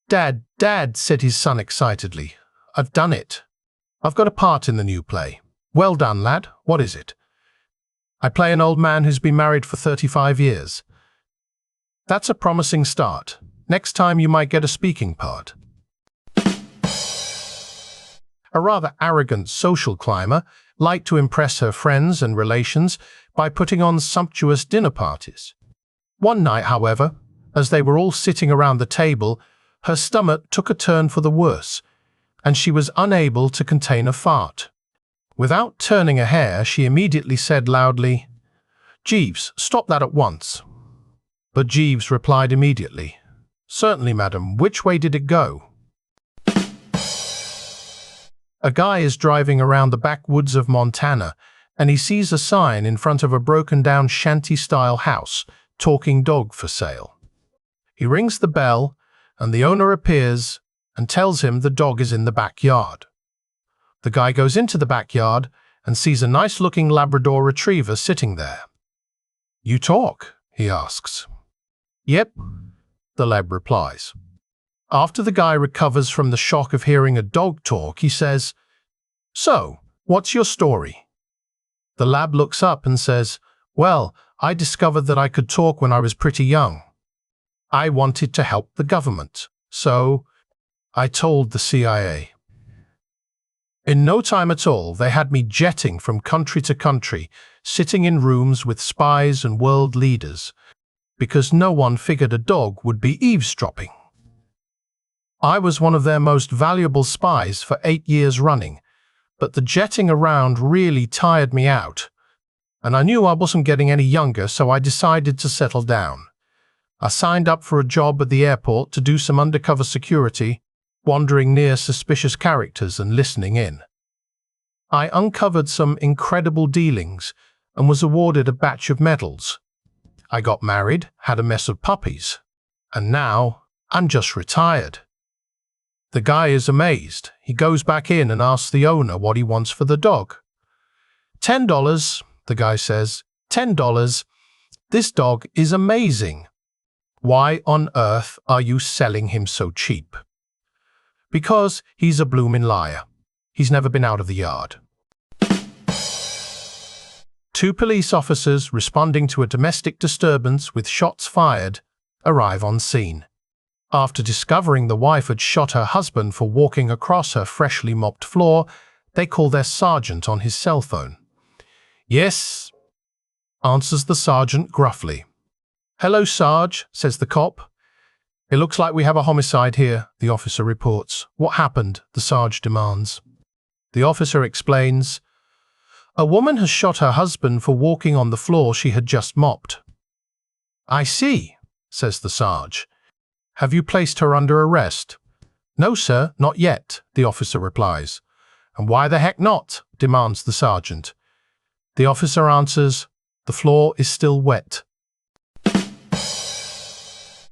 Dad, said his son excitedly. I've done it. I've got a part in the new play. Well done, lad. What is it? I play an old man who's been married for 35 years. That's a promising start. Next time you might get a speaking part. A rather arrogant social climber liked to impress her friends and relations by putting on sumptuous dinner parties. One night, however, as they were all sitting around the table, her stomach took a turn for the worse, and she was unable to contain a fart. Without turning a hair, she immediately said loudly, "Jeeves, stop that at once." But Jeeves replied immediately, "Certainly, madam. Which way did it go?" A guy is driving around the backwoods of Montana, and he sees a sign in front of a broken-down shanty-style house, "Talking dog for sale." He rings the bell, and the owner appears and tells him the dog is in the backyard. The guy goes into the backyard and sees a nice-looking Labrador retriever sitting there. "You talk?" he asks. "Yep," the lab replies. After the guy recovers from the shock of hearing a dog talk, he says, "So, what's your story?" The lab looks up and says, "Well, I discovered that I could talk when I was pretty young. I wanted to help the government, so I told the CIA. In no time at all, they had me jetting from country to country, sitting in rooms with spies and world leaders, because no one figured a dog would be eavesdropping. I was one of their most valuable spies for 8 years running, but the jetting around really tired me out, and I knew I wasn't getting any younger, so I decided to settle down. I signed up for a job at the airport to do some undercover security, wandering near suspicious characters and listening in. I uncovered some incredible dealings and was awarded a batch of medals. I got married, had a mess of puppies, and now I'm just retired." The guy is amazed. He goes back in and asks the owner what he wants for the dog. $10, the guy says. $10. This dog is amazing. Why on earth are you selling him so cheap? Because he's a bloomin' liar. He's never been out of the yard. 2 police officers responding to a domestic disturbance with shots fired arrive on scene. After discovering the wife had shot her husband for walking across her freshly mopped floor, they call their sergeant on his cell phone. "Yes," answers the sergeant gruffly. "Hello, Sarge," says the cop. "It looks like we have a homicide here," the officer reports. "What happened?" the Sarge demands. The officer explains, "A woman has shot her husband for walking on the floor she had just mopped." "I see," says the Sarge. "Have you placed her under arrest?" "No, sir, not yet," the officer replies. "And why the heck not?" demands the sergeant. The officer answers, "The floor is still wet."